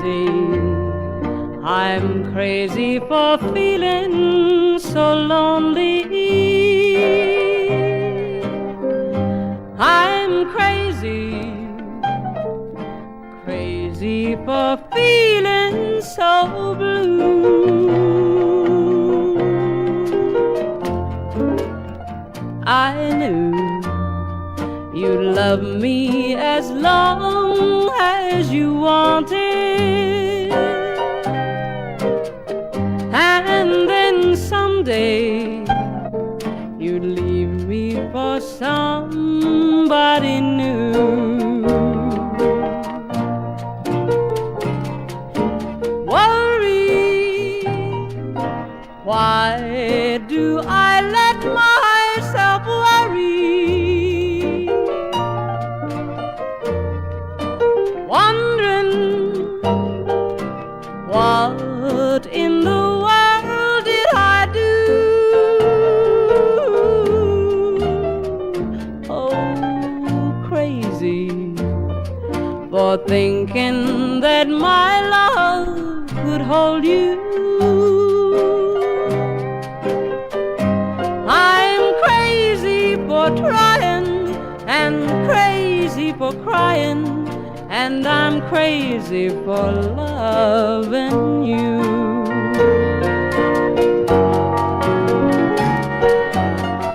crazy. I'm crazy for feeling so lonely. I'm crazy, crazy for feeling so blue. I knew you'd love me as long as you wanted, and then someday you'd leave me for somebody new. Worry, why do I let myself worry? Wondering what in the world did I do? Oh, crazy for thinking that my love could hold you. I'm crazy for trying and crazy for crying, and I'm crazy for loving you.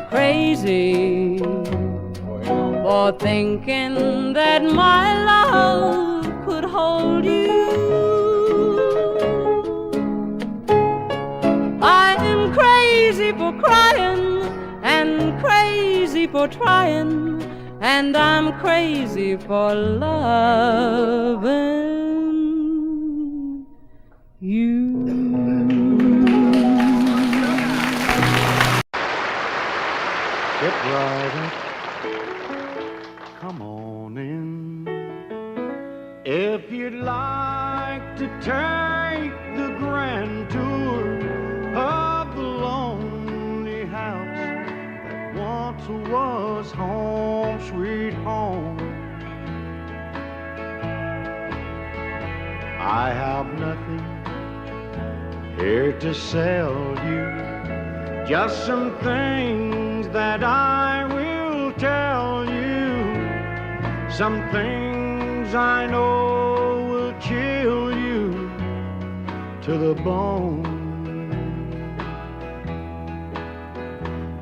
Crazy for thinking that my love could hold you. I'm crazy for crying and crazy for trying, and I'm crazy for loving you. Get right up, come on in. If you'd like to take the grand tour of the lonely house that once was home sweet home, I have nothing here to sell you, just some things that I will tell you, some things I know will chill you to the bone.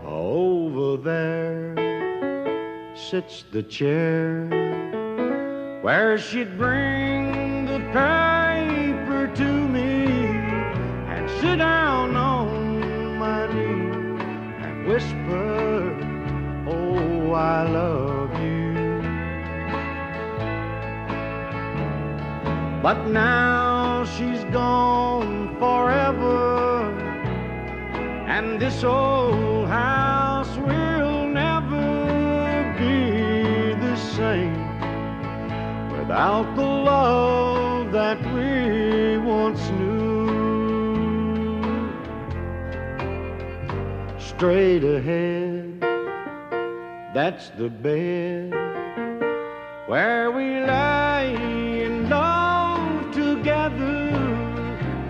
Over there sits the chair where she'd bring the paper to me and sit down on my knee and whisper, oh, I love you. But now she's gone forever, and this old house will never be the same without the love that we once knew. Straight ahead, that's the bed where we lay in love together,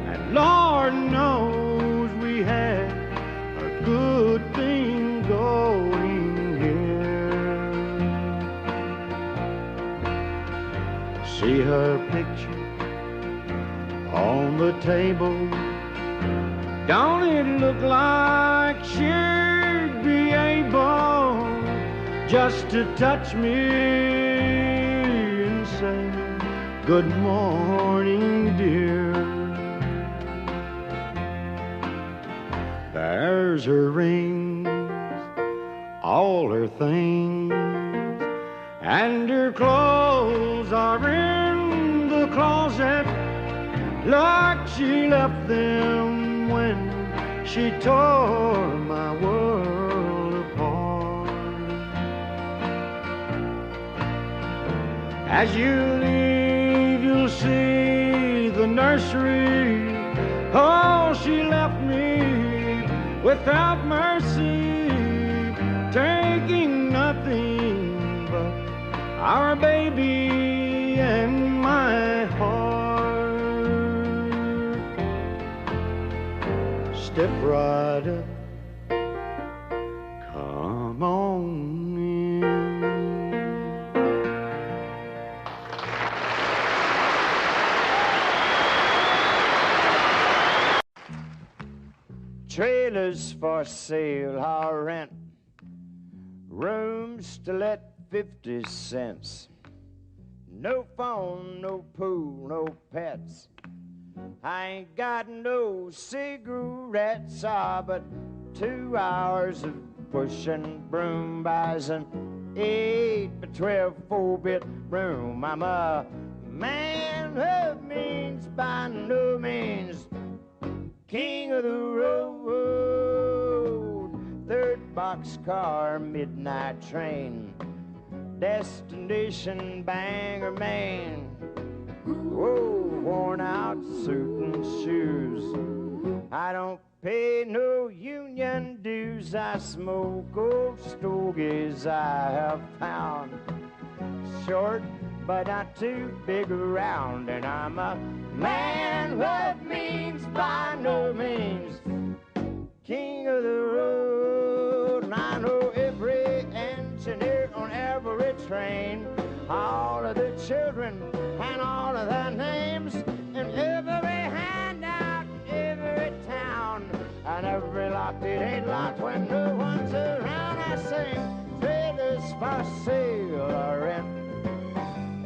and Lord knows we had a good thing going here. See her picture on the table, don't it look like she'd be able just to touch me and say, good morning, dear. There's her rings, all her things, and her clothes are in the closet like she left them when she tore my world apart. As you leave, you'll see the nursery. Oh, she left me without mercy, taking nothing but our baby and my heart. step right up. Come on in. Trailers for sale or rent, rooms to let 50 cents. No phone, no pool, no pets. I ain't got no cigarettes, but 2 hours of pushing broom buys an 8 by 12 4-bit room. I'm a man of means by no means, king of the road. Third boxcar, midnight train, destination Bangor, Maine. Whoa, worn out suit and shoes. I don't pay no union dues. I smoke old stogies I have found, short but not too big around. And I'm a man of means by no means, king of the road. And I know every engineer on every train, all of the children and all of their names, and every handout in every town, and every lock that ain't locked when no one's around. I sing trailers for sale or rent,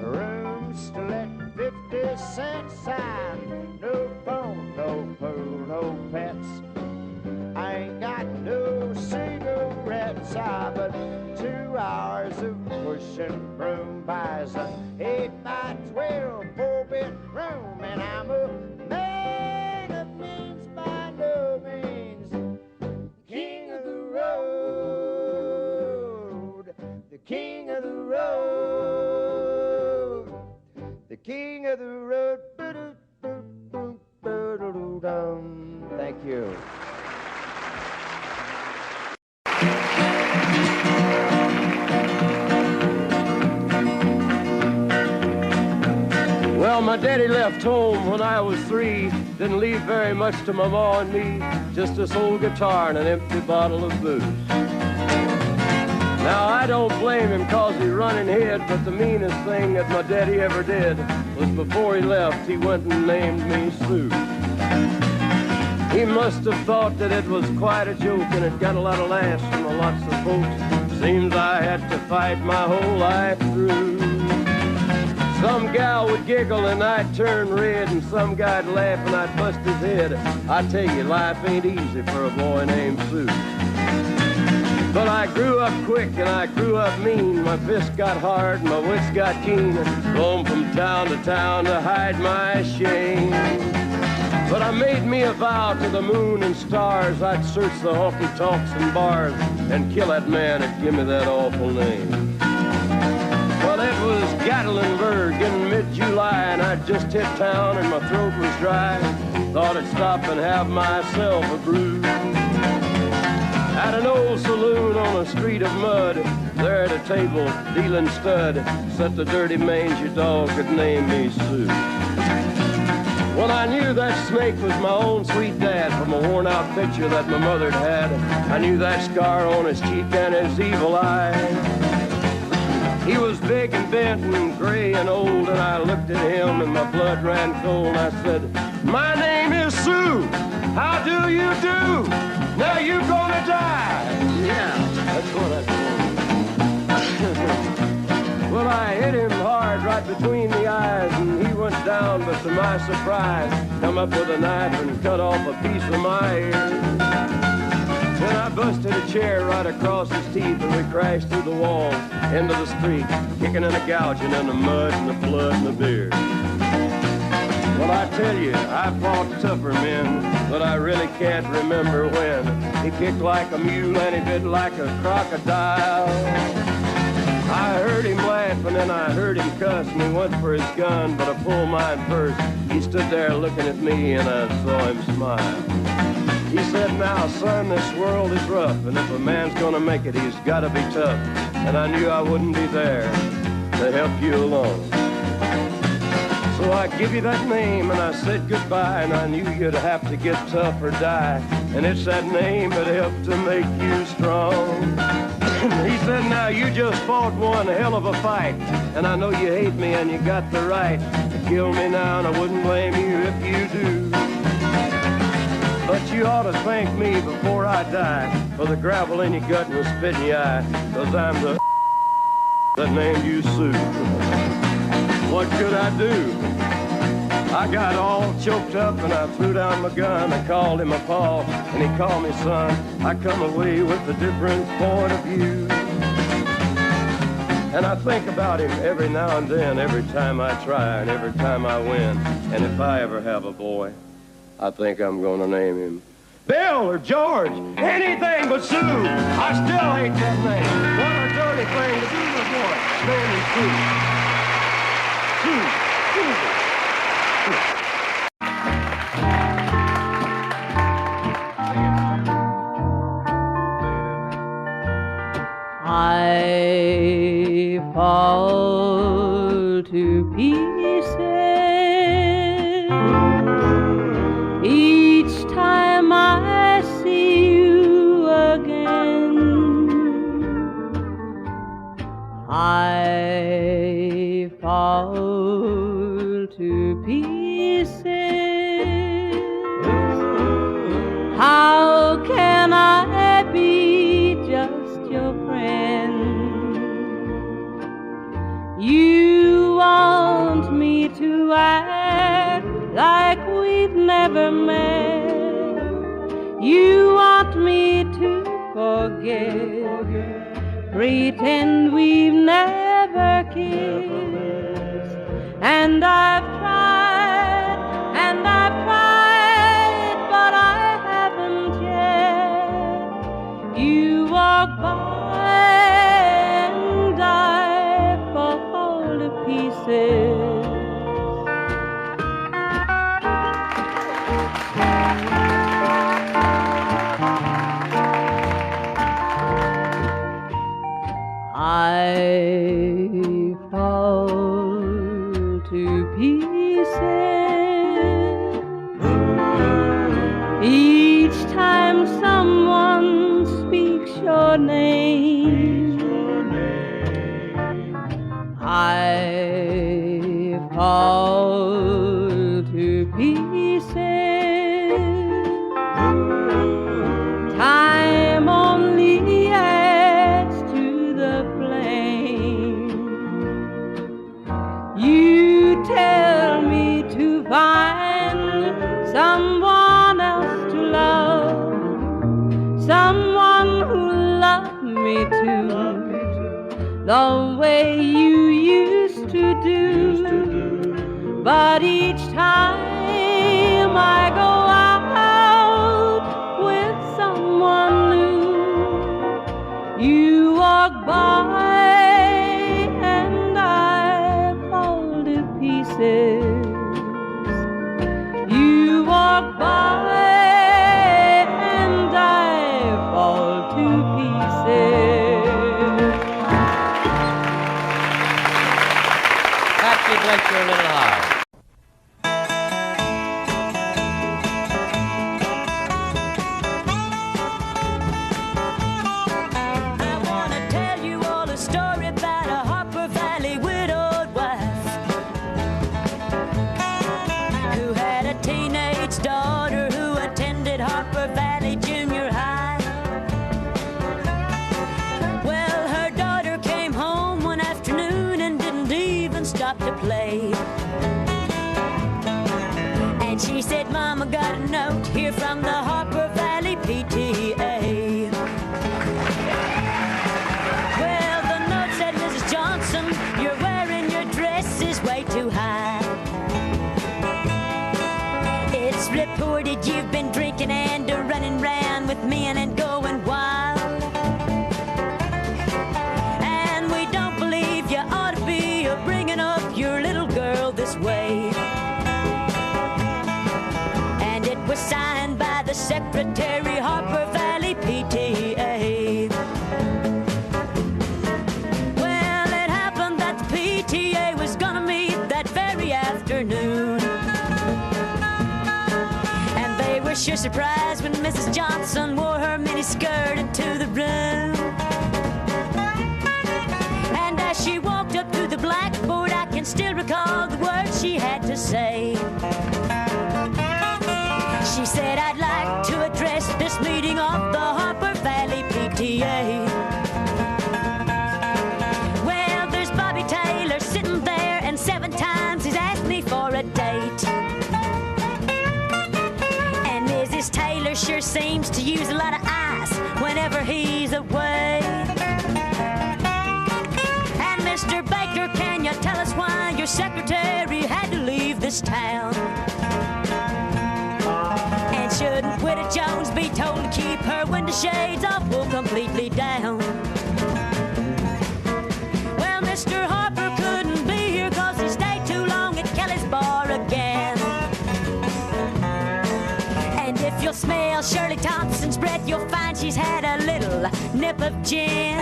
rooms to let 50 cents sign. No phone, no pool, no pets. I ain't got no cigarettes, but 2 hours of pushing broom buys an 8 by 12 4-bit room. And I'm a man of means by no means, king of the road, the king of the road, the king of the road. Thank you. Well, my daddy left home when I was 3. Didn't leave very much to my ma and me, just this old guitar and an empty bottle of booze. Now, I don't blame him 'cause he running hid, but the meanest thing that my daddy ever did was before he left, he went and named me Sue. He must have thought that it was quite a joke, and it got a lot of laughs from lots of folks. Seems I had to fight my whole life through. Some gal would giggle and I'd turn red, and some guy'd laugh and I'd bust his head. I tell you, life ain't easy for a boy named Sue. But I grew up quick and I grew up mean. My fists got hard and my wits got keen. Roamed from town to town to hide my shame. But I made me a vow to the moon and stars, I'd search the honky-tonks and bars and kill that man that give me that awful name. Well, it was Gatlinburg in mid-July, and I'd just hit town and my throat was dry. Thought I'd stop and have myself a brew. At an old saloon on a street of mud, there at a table, dealing stud, sat the dirty mangy dog that named me Sue. Well, I knew that snake was my own sweet dad from a worn-out picture that my mother'd had. I knew that scar on his cheek and his evil eye. He was big and bent and gray and old, and I looked at him and my blood ran cold. I said, "My name is Sue. How do you do? Now you gonna die." Yeah, that's what I told him. Well, I hit him hard right between the eyes, and he went down, but to my surprise, come up with a knife and cut off a piece of my ear. Then I busted a chair right across his teeth, and we crashed through the walls into the street, kicking and a gouging in the mud and the blood and the beer. Well, I tell you, I fought tougher men, but I really can't remember when. He kicked like a mule and he bit like a crocodile. I heard him laugh and then I heard him cuss, and he went for his gun, but I pulled mine first. He stood there looking at me and I saw him smile. He said, "Now, son, this world is rough, and if a man's gonna make it, he's gotta be tough." And I knew I wouldn't be there to help you along. So I give you that name and I said goodbye, and I knew you'd have to get tough or die. And it's that name that helped to make you strong. He said, now you just fought one hell of a fight, and I know you hate me and you got the right to kill me now, and I wouldn't blame you if you do. But you ought to thank me before I die for the gravel in your gut and the spit in your eye, 'cause I'm the that named you Sue. What could I do? I got all choked up and I threw down my gun. I called him a paw and he called me son. I come away with a different point of view. And I think about him every now and then, every time I try and every time I win. And if I ever have a boy, I think I'm gonna name him Bill or George, anything but Sue. I still hate that name. What a dirty thing to do to a boy. Name him Sue. Sue. I fall to pieces each time I see you again. I fall to pieces. How can I be just your friend? You want me to act like we've never met. You want me to forget, pretend we've never kissed. And I've tried, but I haven't yet. You walk by and I fall to pieces. I fall to pieces each time someone speaks your name. I fall to pieces. Time only adds to the flame. You tell me to find someone else to love, someone who loved me too, the way you used to do. But each time I go out with someone new, you walk by and I fall to pieces. You walk by and I fall to pieces. Patsy Fletcher, a little high. I want to tell you all a story about a Harper Valley widowed wife who had a teenage daughter who attended Harper Valley Junior High. Well, her daughter came home one afternoon and didn't even stop to play. And she said, Mama, got a note here from the Harper Valley PTA. Well, the note said, Mrs. Johnson, you're wearing your dresses way too high. It's reported you've been drinking and running round with men and going wild. And we don't believe you ought to be bringing up your little girl this way. And it was signed by the Secretary, Harper Valley PTA. Well, it happened that the PTA was gonna meet that very afternoon. was sure surprised when Mrs. Johnson wore her miniskirt into the room. And as she walked up to the blackboard, I can still recall the words she had to say. She said, I'd like to address this meeting of the Harper Valley PTA. Well, there's Bobby Taylor sitting there, and 7 times he's asked me for a date. And Mrs. Taylor sure seems to use a lot of ice whenever he's away. And Mr. Baker, can you tell us why your secretary had to leave this town? And shouldn't Widow Jones be told to keep her window shades off, pull completely down? Well, Mr. Harper couldn't be here 'cause he stayed too long at Kelly's bar again. And if you'll smell Shirley Thompson's breath, you'll find she's had a little nip of gin.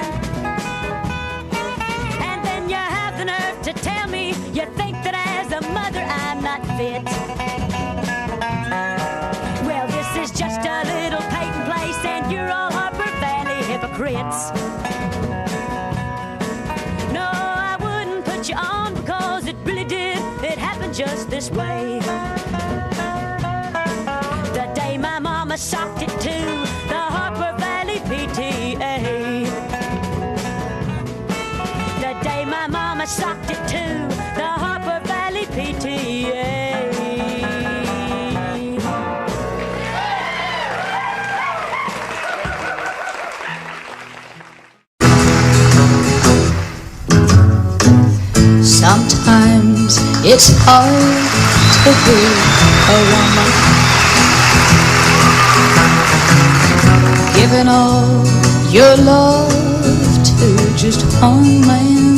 And then you have the nerve to tell me you think that as a mother I'm not fit. Well, this is just a little Peyton place, and you're all Harper Valley hypocrites. No, I wouldn't put you on because it really did. It happened just this way. The day my mama socked it to the Harper Valley PTA. The day my mama socked it to the Harper Valley PTA. Sometimes it's hard to be a woman, giving all your love to just one man.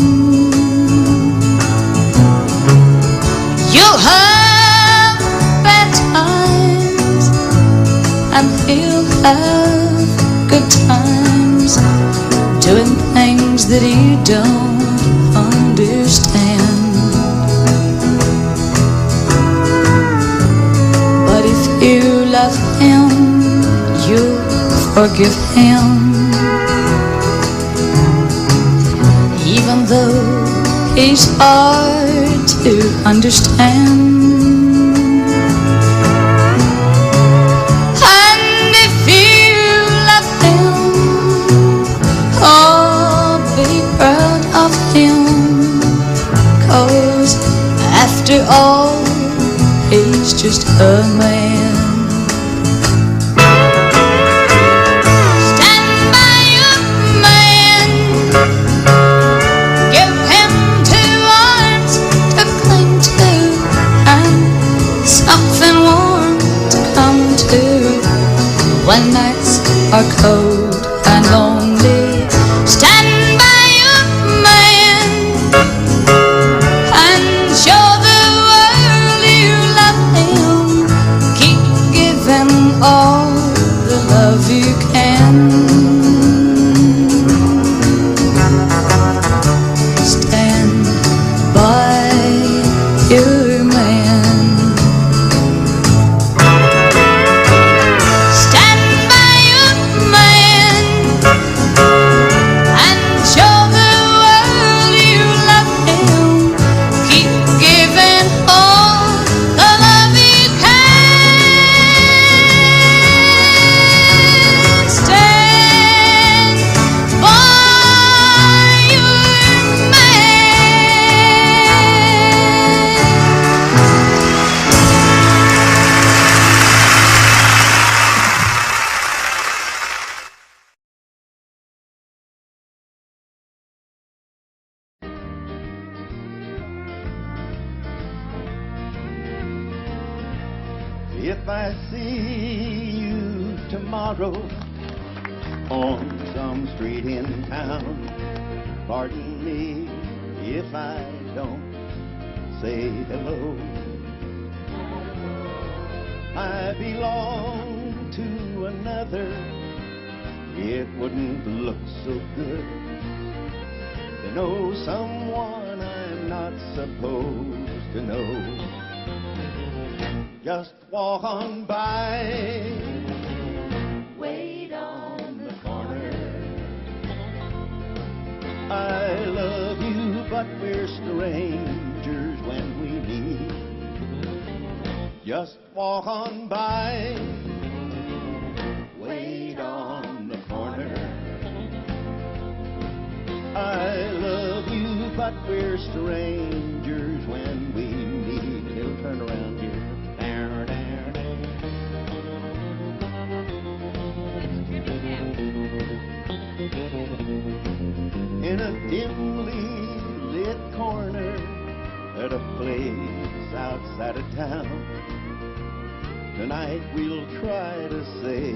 You'll have bad times and he'll have good times, doing things that you don't understand. But if you love him, you'll forgive him, even though he's hard to understand. And if you love him, oh, be proud of him, 'cause after all, he's just a man. Stand by your man, give him 2 arms to cling to, and something warm to come to when nights are cold and lonely. Stand by your man and show the world you love him. Keep giving all the love you can. Stand by your man. Stand by your man and show the world you love him. Keep giving all the love you can. Stand by your If I see you tomorrow on some street in town, pardon me if I don't say hello. I belong to another, it wouldn't look so good to know someone I'm not supposed to know. just walk on by. Wait on the corner. I love you, but we're strangers when we meet. Just walk on by. Wait on the corner. I love you, but we're strangers when we meet. It'll turn around here. Down, down, down. In a dimly lit corner at a place outside of town, tonight we'll try to say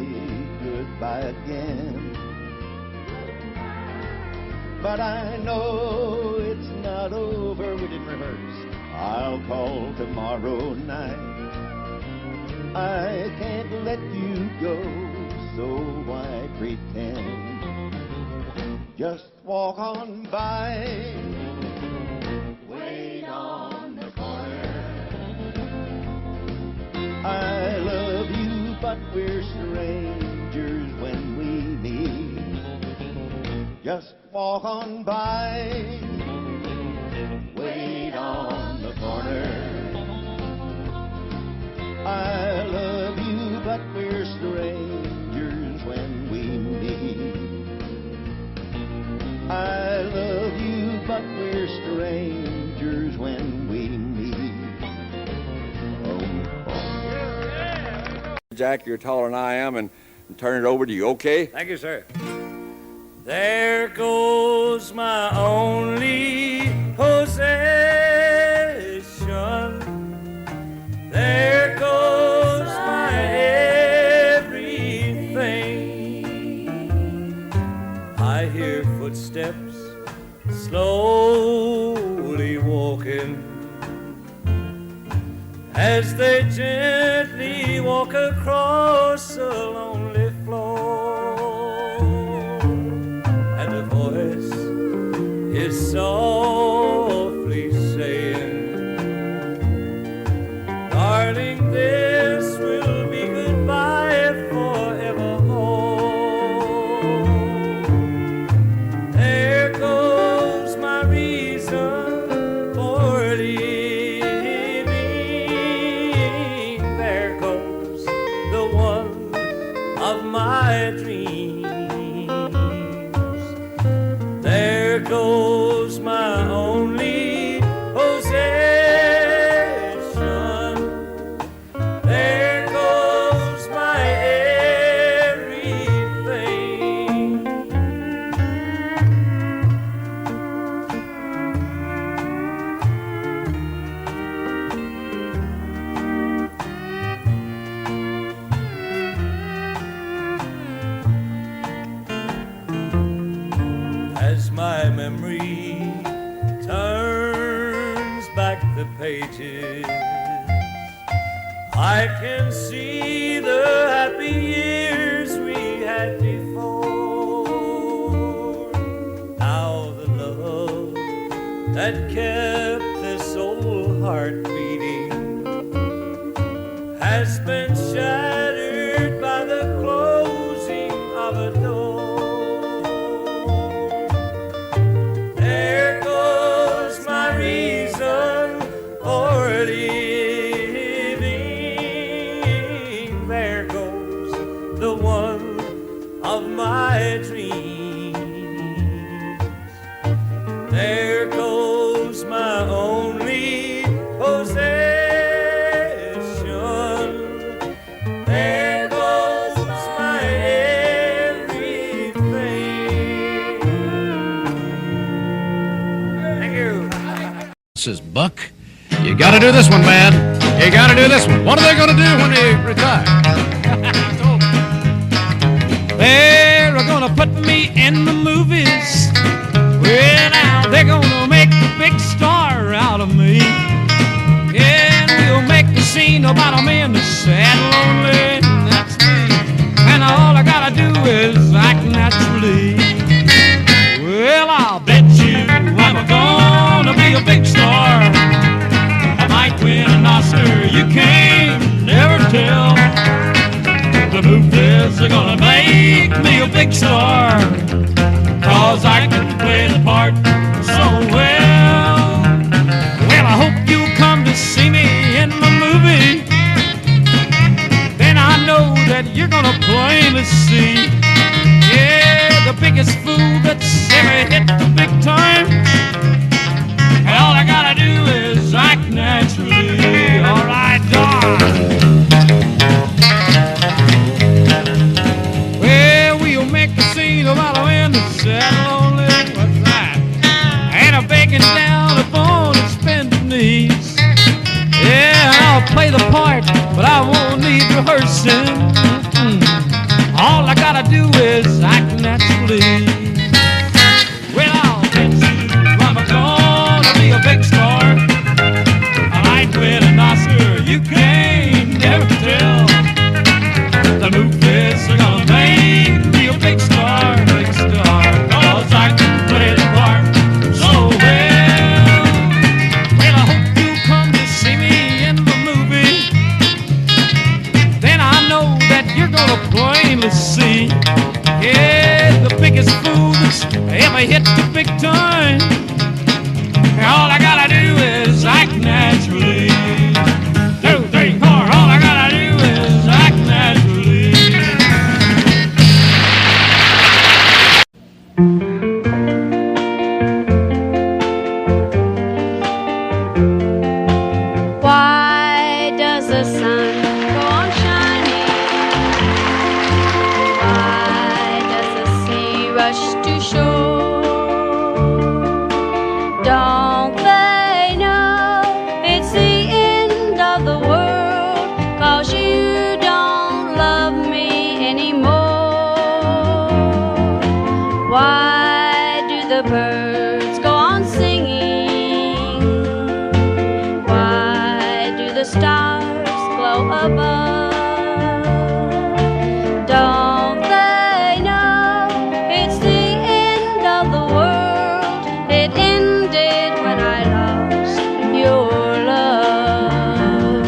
goodbye again. But I know it's not over. We didn't rehearse. I'll call tomorrow night. I can't let you go, so why pretend? Just walk on by. Wait on the corner. I love you, but we're strangers when we meet. Just walk on by. Wait on the corner. I love you, but we're strangers when we meet. I love you, but we're strangers when we meet. Oh, oh. Jack, you're taller than I am, and turn it over to you, okay? Thank you, sir. There goes my only possession. There goes my everything. I hear footsteps slowly walking as they gently walk across a lonely floor, and a voice is softly saying, darling, this will be goodbye forevermore. There goes my reason for living. There goes the one of my dreams. There goes my only possession. There goes my everything. As my memory turns back the pages, I can see the happy years we had before. Now the love that kept this old heart beating has been shattered by the closing of a door. There goes my reason for living. There goes the one of my dreams. There goes my only possession. There goes my everything. Thank you. This is Buck. You gotta do this one, man. You gotta do this one. What are they gonna do when they retire? They're gonna put me in the movies. Well, now they're gonna make a big star out of me. And we'll make a scene about a man that's sad and lonely. That's me. And all I gotta do is act naturally. Well, I'll bet you I'm gonna be a big star. I might win an Oscar. You can't never tell. The movies are gonna make me a big star, 'cause I can play the part so well. Well, I hope you'll come to see me in my movie. Then I know that you're gonna plainly see, yeah, the biggest fool that's ever hit the big time. And all I gotta do is act naturally. All right, dog. Well, we'll make a scene about a man that's sad and lonely. What's that? And a begging down upon his bended knees. Yeah, I'll play the part, but I won't need rehearsing. All I gotta do is act naturally. Well, I'll bet you I'm gonna be a big star. I might win an Oscar, you can't never tell. The movies are gonna make me a big star, 'cause I can play the part so well. Well, I hope you come to see me in the movie. Then I know that you're gonna plainly see, yeah, the biggest fool that's ever hit the big time. All I gotta do is act naturally. 2, 3, 4. All I gotta do is act naturally. Why does the sun go on shining? Why does the sea rush to shore? Don't they know it's the end of the world, 'cause you don't love me anymore? Why do the birds go on singing? Why do the stars glow above? Don't they know it's the end of the world? It ended when I lost your love.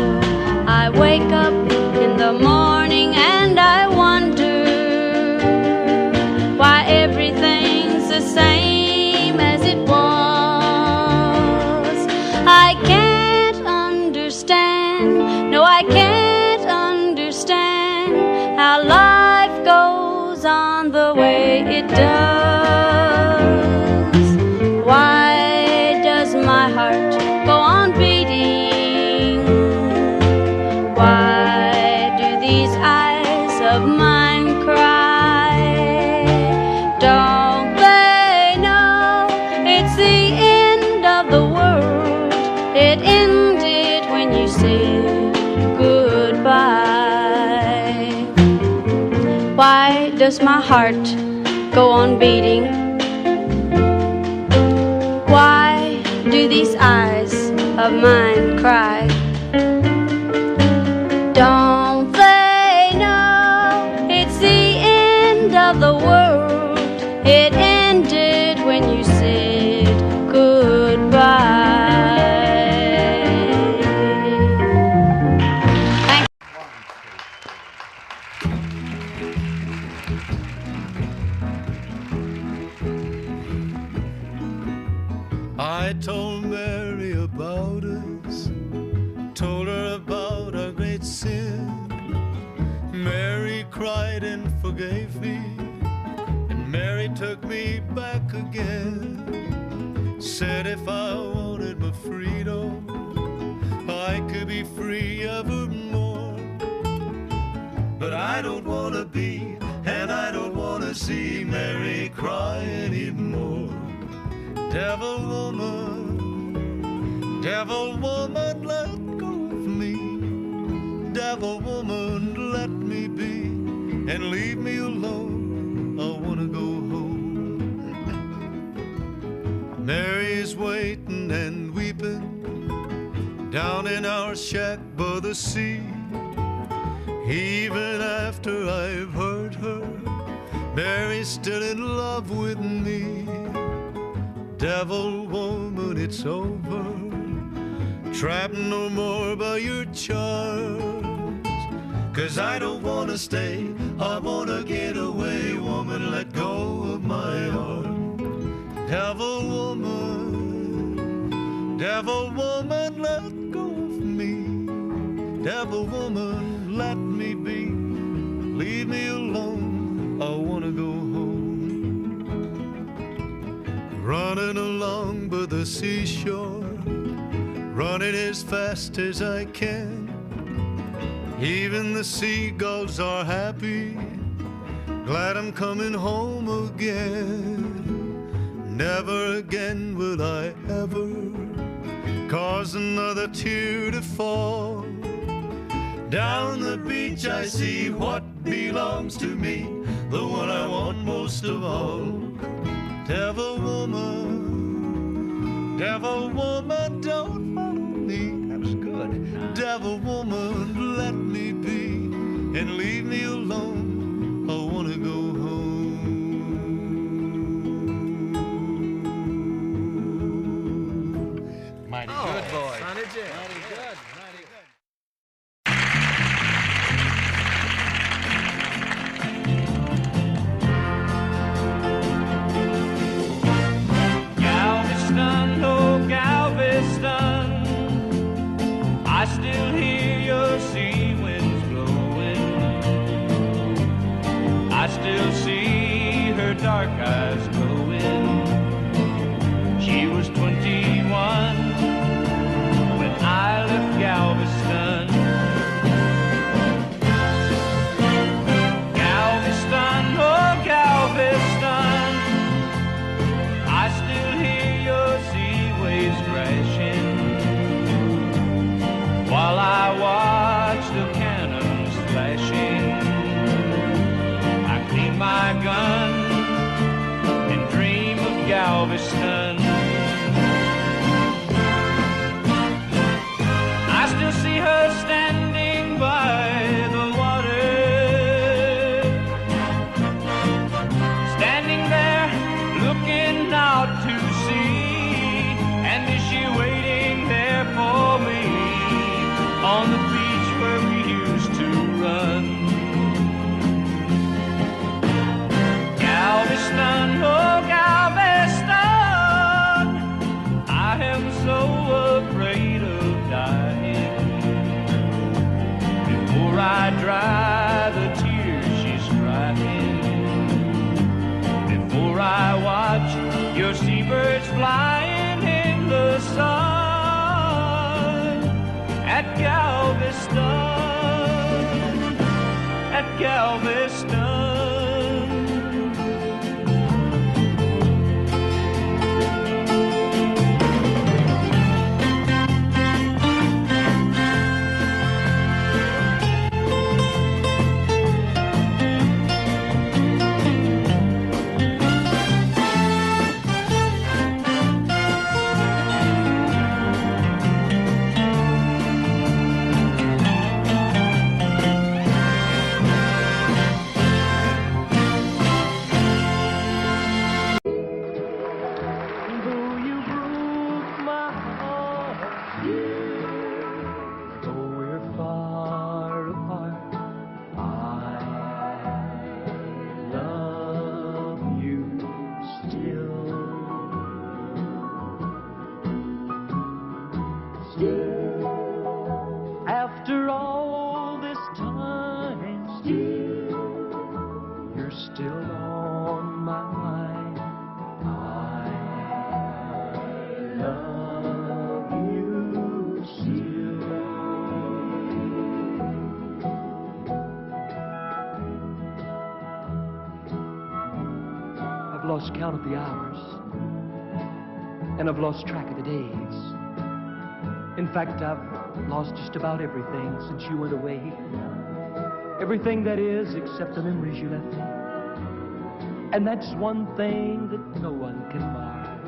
I wake up in the morning and I wonder why everything's the same as it was. I can't understand, no, I can't understand how life goes on the way it does. Why does my heart go on beating? Why do these eyes of mine cry? Don't they know it's the end of the world? It ended when you said goodbye. Why does my heart go on beating? Why do these eyes of mine cry? Don't they know it's the end of the world? It ended when you said goodbye. Thank you. I told Mary about us, told her about our great sin. Mary cried and forgave me, and Mary took me back again. Said if I wanted my freedom, I could be free evermore. But I don't want to be, and I don't want to see Mary cry anymore. Devil woman, let go of me. Devil woman, let me be, and leave me alone. I wanna go home. Mary's waiting and weeping down in our shack by the sea. Even after I've hurt her, Mary's still in love with me. Devil woman, it's over, trapped no more by your charm. 'cause I don't wanna stay, I wanna get away. Woman, let go of my heart. Devil woman, let go of me. Devil woman, let me be. Leave me alone, I wanna go home. Running along by the seashore, running as fast as I can. Even the seagulls are happy, glad I'm coming home again. Never again will I ever cause another tear to fall. Down the beach I see what belongs to me, the one I want most of all. Devil woman, don't follow me. That was good. Devil woman, let me be and leave me alone. I wanna go home. Mighty good, boy. Sonny Jim. Mighty good, mighty good. Galveston, oh Galveston, I still hear your sea winds blowing. I still see her dark eyes glowing. She was 21 when I left Galveston. Galveston, oh Galveston, I still hear your sea waves crashing, while I watch the cannons flashing. I clean my gun and dream of Galveston. I still see her standing by the water, standing there looking out to sea. And is she waiting there for me on the beach where we used to run? Galveston, oh Galveston, I am so afraid of dying. Before I dry the tears she's crying, before I watch your seabirds flying in the sun at Galveston, at Galveston. After all this time, you're still on my mind. I love you still. I've lost count of the hours, and I've lost track of the days. In fact, I've lost just about everything since you went away. Everything that is, except the memories you left me. And that's one thing that no one can mar.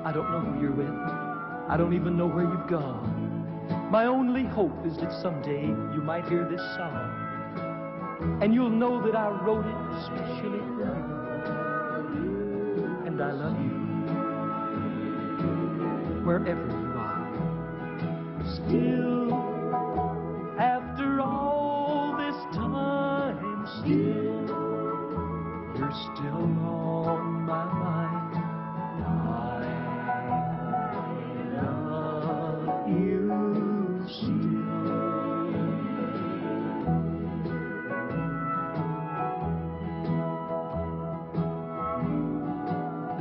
I don't know who you're with. I don't even know where you've gone. My only hope is that someday you might hear this song, and you'll know that I wrote it especially for you. And I love you wherever you are. Still, after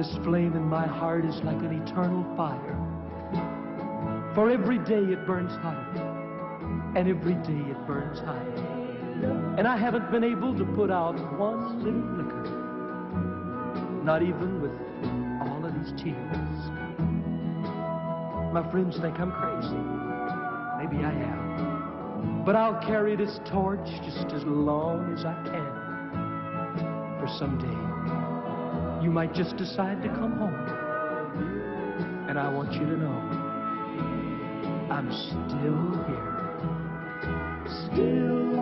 This flame in my heart is like an eternal fire. For every day it burns hotter, and every day it burns higher. And I haven't been able to put out one little flicker, not even with all of these tears. My friends think I'm crazy. Maybe I am. But I'll carry this torch just as long as I can. For someday, you might just decide to come home. And I want you to know, I'm still here. Still,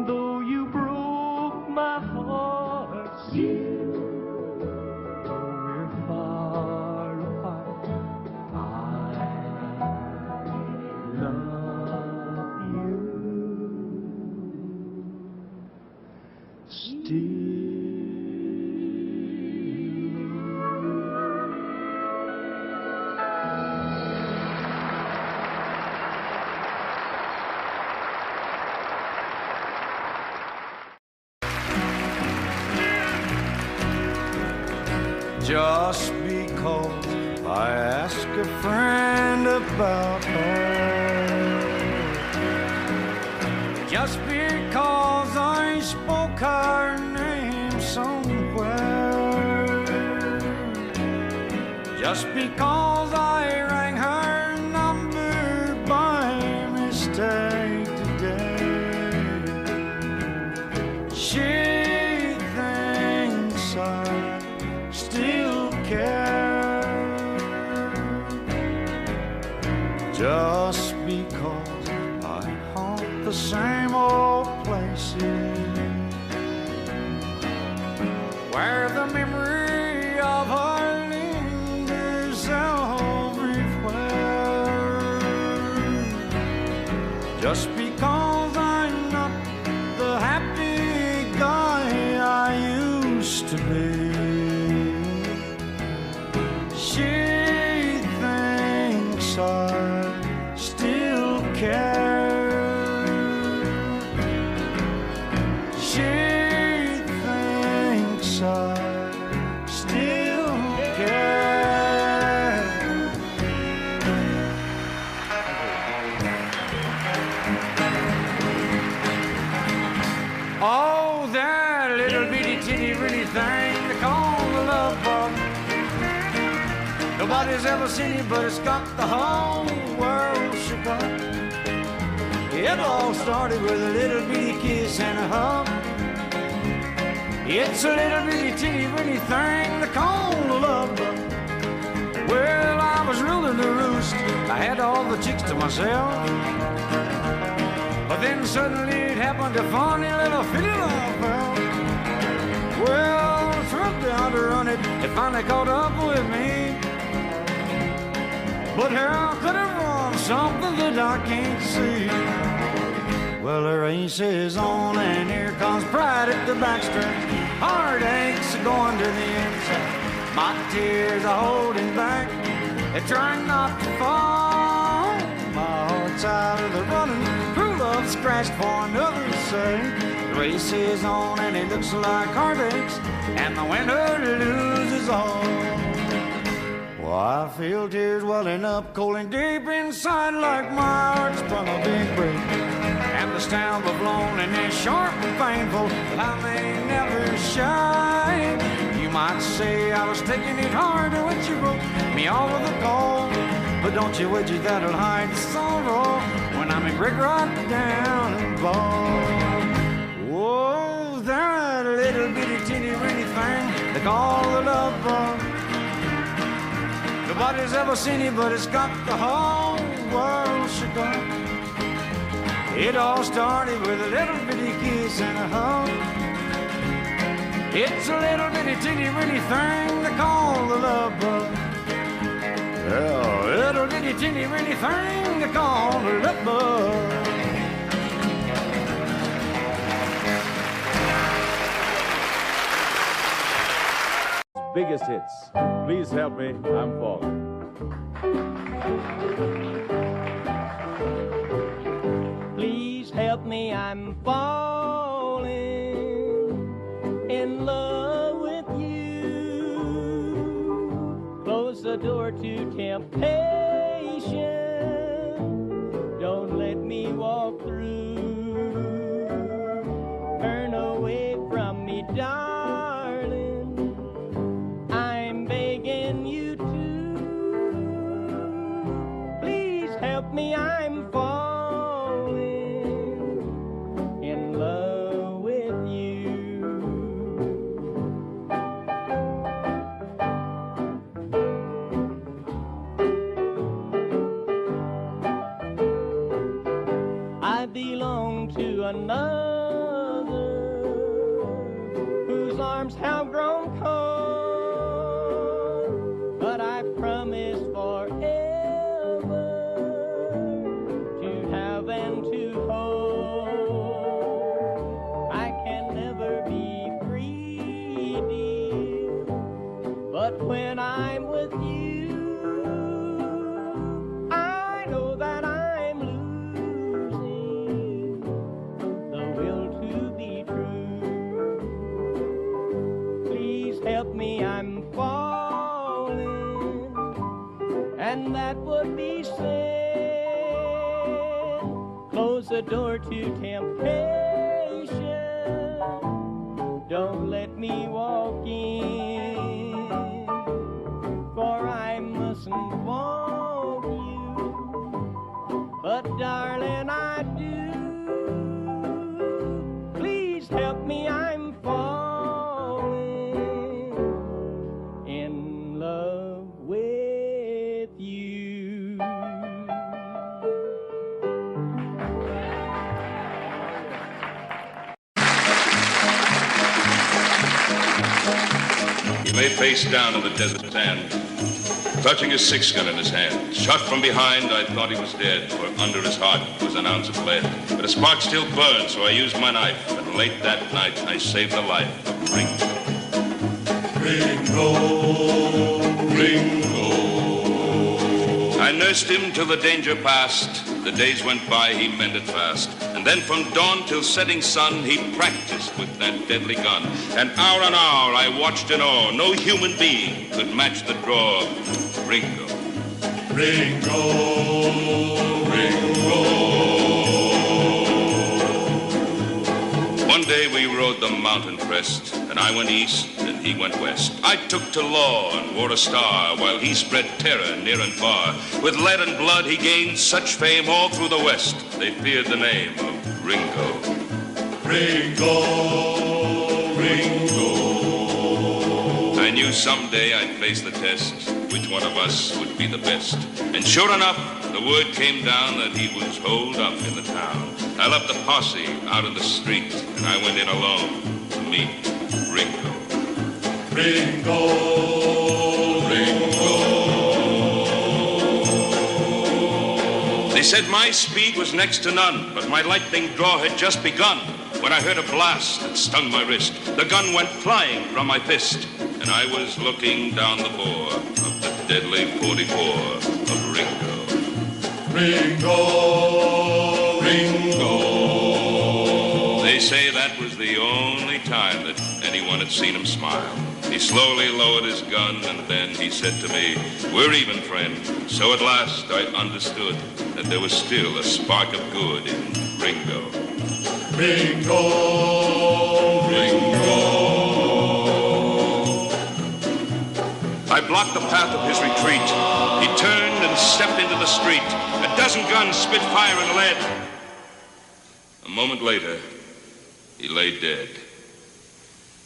though you broke my heart, still, though we're far apart, I love you. Still. Just because I ask a friend about her, just because I spoke her name somewhere, just because I rang her number by mistake today, she thinks I still care. Just because I haunt the same old places where the memory of her lingers everywhere. Just because I'm not the happy guy I used to be, she thinks I still care. She thinks I still care. Oh, that little bitty titty bitty thing they call the love bug. Nobody's ever seen it, but it's got the whole world shook up. It all started with a little bitty kiss and a hug. It's a little bitty teeny bitty thing they call a love bug. Well, I was ruling the roost. I had all the chicks to myself. But then suddenly it happened, a funny little feeling I felt. Well, I tried down to run it. It finally caught up with me. But how could it run something that I can't see? Well, the race is on and here comes pride at the backstretch. Heartaches are going to the inside. My tears are holding back. They're trying not to fall. My heart's out of the running. True love scratched for another's sake. The race is on and it looks like heartaches, and the winner loses all. Well, I feel tears welling up cold and deep inside, like my heart's sprung a big break. And the stamp of loneliness sharp and painful, but I may never shine. You might say I was taking it hard when you broke me off with a cold, but don't you wager that'll hide the sorrow when I'm in brick right down and bald. Whoa, that little bitty teeny weeny thing they call the love bug. Nobody's ever seen it, but it's got the whole world shook up. It all started with a little bitty kiss and a hug. It's a little bitty teeny weeny thing they call the love bug. Yeah, a little bitty teeny weeny thing they call the love bug. Biggest hits. Please help me, I'm falling. Please help me, I'm falling in love with you. the door to temptation. Don't let me walk through. Turn away from me, darling. I'm begging you to. Please help me, I'm falling in love with you. I belong to another whose arms have grown cold, but I promise forever to have and to hold. I can never be free, dear, but when I'm with you, I know that I'm losing the will to be true. Please help me, I'm falling, and that would be sin. Close the door to temptation. Don't let me walk in, for I mustn't want you. But darling, I do. Please help me, I'm falling in love with you. He lay face down in the desert sand, clutching his six-gun in his hand. Shot from behind, I thought he was dead, for under his heart was an ounce of lead. But a spark still burned, so I used my knife, and late that night I saved the life of Ringo. Ringo, Ringo. I nursed him till the danger passed. The days went by, he mended fast. And then from dawn till setting sun, he practiced with that deadly gun. And hour on hour I watched in awe. No human being could match the draw of Ringo. Ringo, Ringo. One day we rode the mountain crest, and I went east and he went west. I took to law and wore a star, while he spread terror near and far. With lead and blood he gained such fame all through the west, they feared the name of Ringo. Ringo, Ringo. I knew someday I'd face the test, which one of us would be the best. And sure enough, the word came down that he was holed up in the town. I left the posse out in the street, and I went in alone to meet Ringo. Ringo, Ringo. They said my speed was next to none, but my lightning draw had just begun when I heard a blast that stung my wrist. The gun went flying from my fist, and I was looking down the bore of the deadly 44 of Ringo. Ringo, Ringo. They say that was the only time that anyone had seen him smile. He slowly lowered his gun, and then he said to me, "We're even, friend." So at last I understood that there was still a spark of good in Ringo. Ringo, Ringo. I blocked the path of his retreat. He turned and stepped into the street. A dozen guns spit fire and lead. A moment later, he lay dead.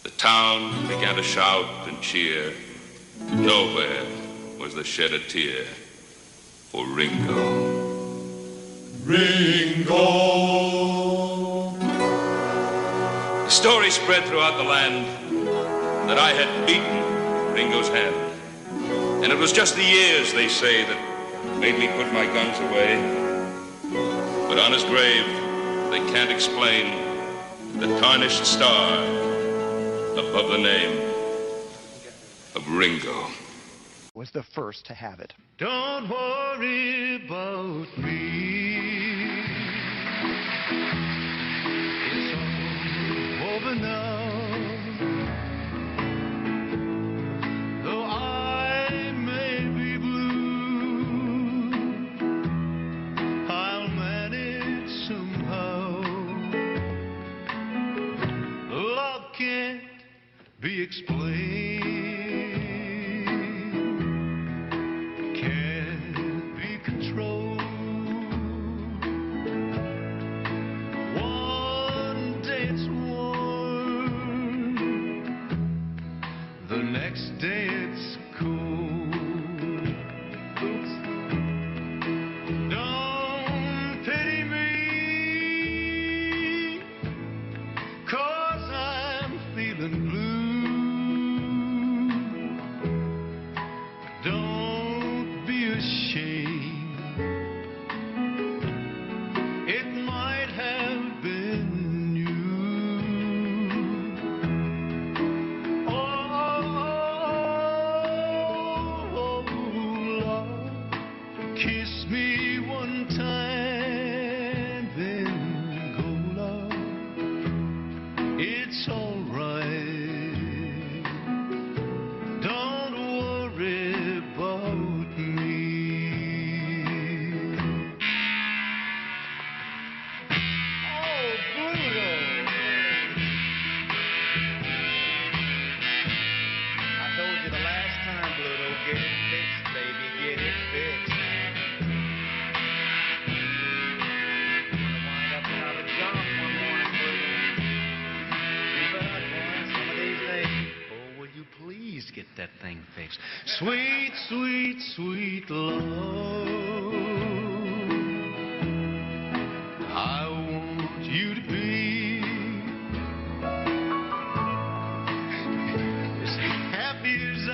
The town began to shout and cheer. Nowhere was there shed a tear for Ringo. Ringo. The story spread throughout the land that I had beaten Ringo's hand. And it was just the years, they say, that made me put my guns away. But on his grave, they can't explain the tarnished star above the name of Ringo. Was the first to have it. Don't worry about me. It's all over now. Though I may be that thing fixed. Sweet, sweet, sweet love, I want you to be as happy as I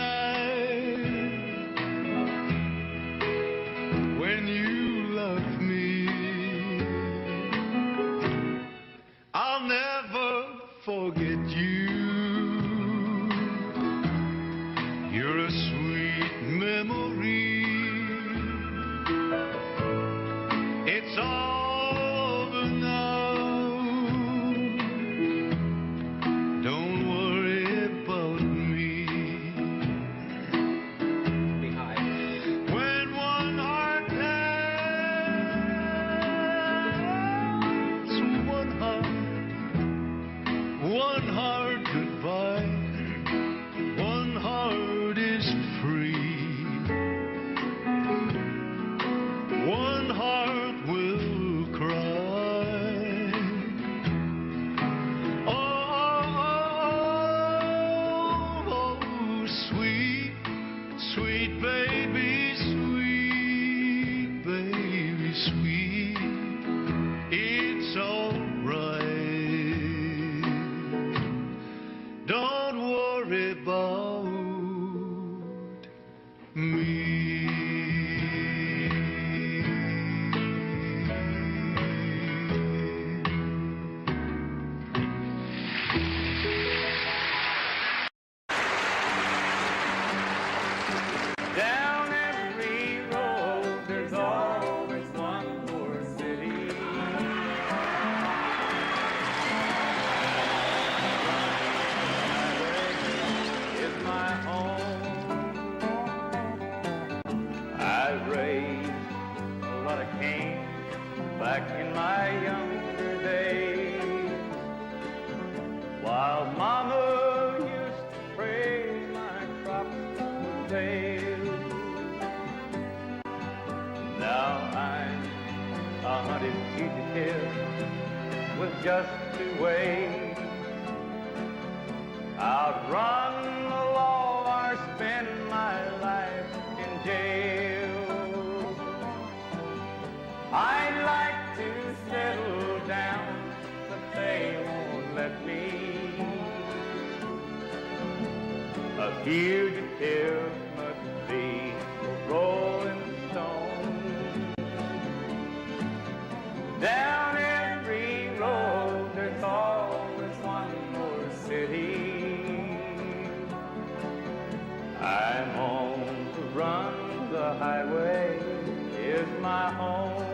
when you love me. I'll never forget you. You're a sweet memory. It's all over now. Don't worry about me. When one heart tells one heart goodbye, one heart is free. One heart will cry. Oh, sweet, sweet baby, sweet baby, sweet. It's all right. Don't worry about me. Down every road, there's always one more city. Is my home. I raised a lot of cane back in my younger days, while Mama used to pray my crops would fail. Now I'm a hunted fugitive with just 2 ways: outrun the law or spend my life in jail. I'd like to settle down, but they won't let me. A fugitive must be a rolling stone. Down every road, there's always one more city. I'm on the run, the highway is my home.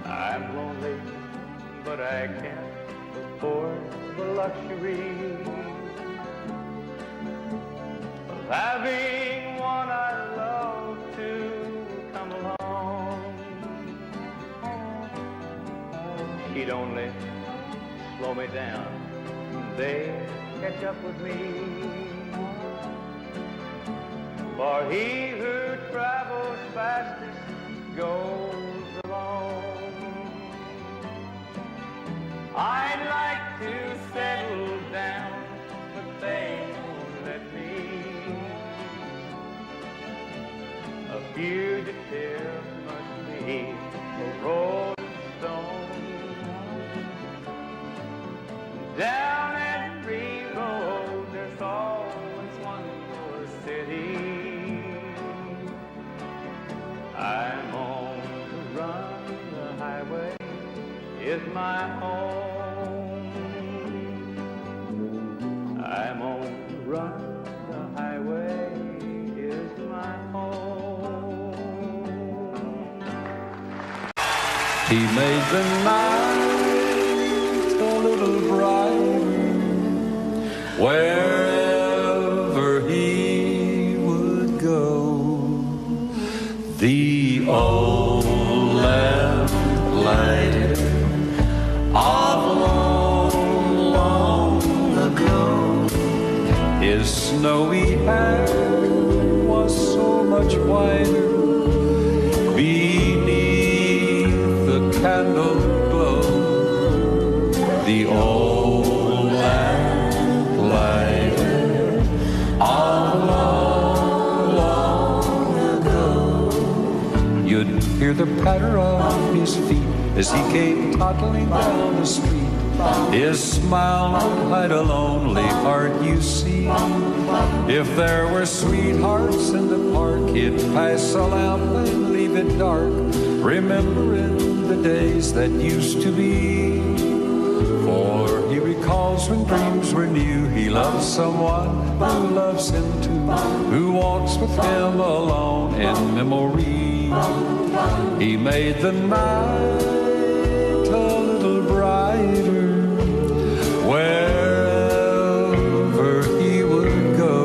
I'm lonely, but I can't afford the luxury of having one I love to come along. She'd only slow me down, they'd catch up with me. For he who travels fastest goes alone. I'd like to settle down, but they won't let me. A fugitive must be a rolling stone. Down every road, there's always one more city. I'm on the run, the highway is my home. I'm on the run, the highway is my home. He made the night a little brighter wherever he would go. The old lamp lighted of long, long ago. His snowy hair was so much whiter beneath the candle glow. The old lamp lighted you'd hear the patter of his feet as he came toddling down the street. His smile would hide a lonely heart, you see. If there were sweethearts in the park, he'd pass a lamp and leave it dark, remembering the days that used to be. For he recalls when dreams were new, he loves someone who loves him too, who walks with him alone in memory. He made the night a little brighter wherever he would go.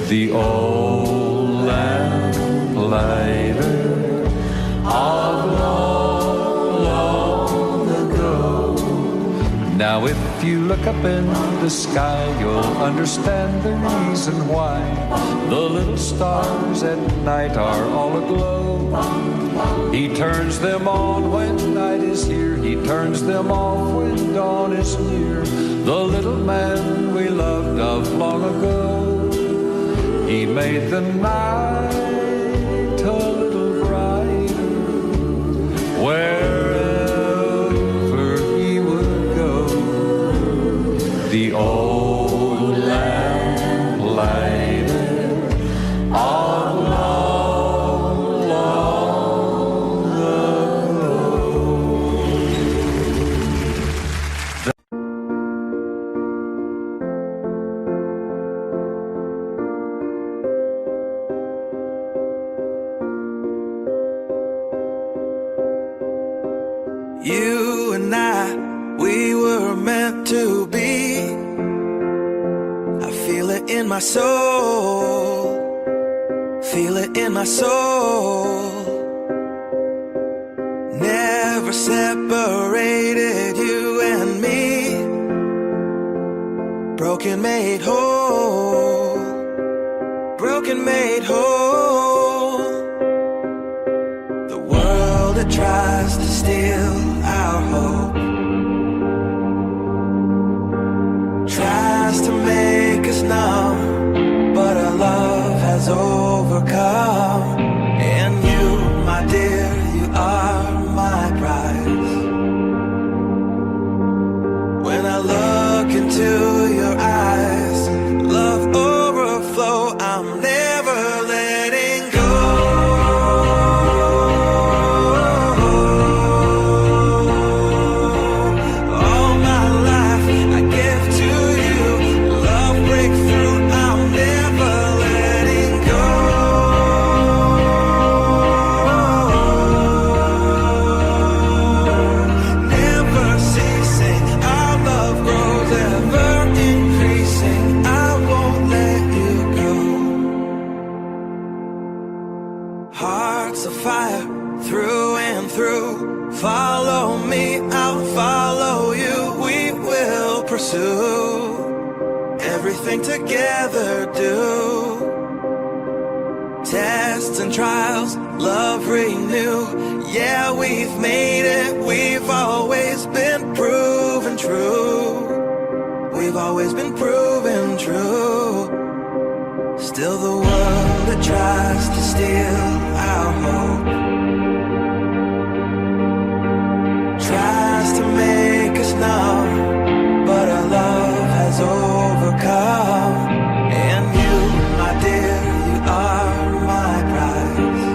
The old lamplighter of long ago. Now if you look up in the sky, you'll understand the reason why the little stars at night are all aglow. He turns them on when night is here, he turns them off when dawn is near. The little man we loved of long ago, he made the night a little brighter wherever he would go. The old lamplighter of long, long ago. You and I, we were meant to be. I feel it in my soul, feel it in my soul. Never separated, you and me. Broken made whole, broken made whole. The world that tries to steal our hope tries to make us numb, but our love has overcome. And you, my dear, you are my prize. When I look into your eyes, love overflow, I'm never letting go. All my life I give to you, love breakthrough, I'm never letting go. Never ceasing, our love grows ever increasing, I won't let you go. Hearts of fire through and through, follow me, I'll follow you, we will pursue everything together, do tests and trials, love renew. Yeah, we've made it, we've always been proven true. We've always been proven true. Still the world that tries to steal our hope tries to make us numb, but our love has overcome. And you, my dear, you are my prize.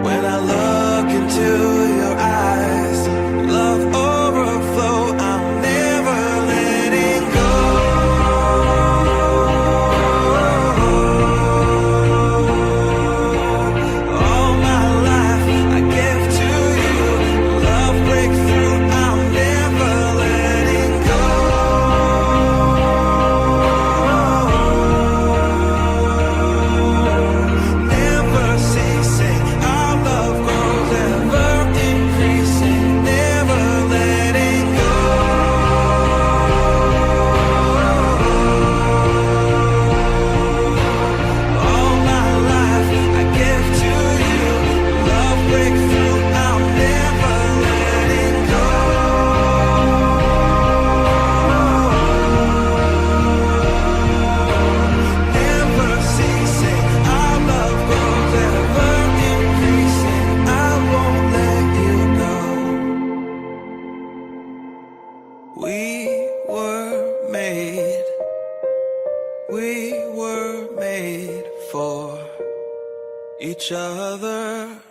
When I look into your eyes, love overflow, I'm never letting go. made. We were made for each other.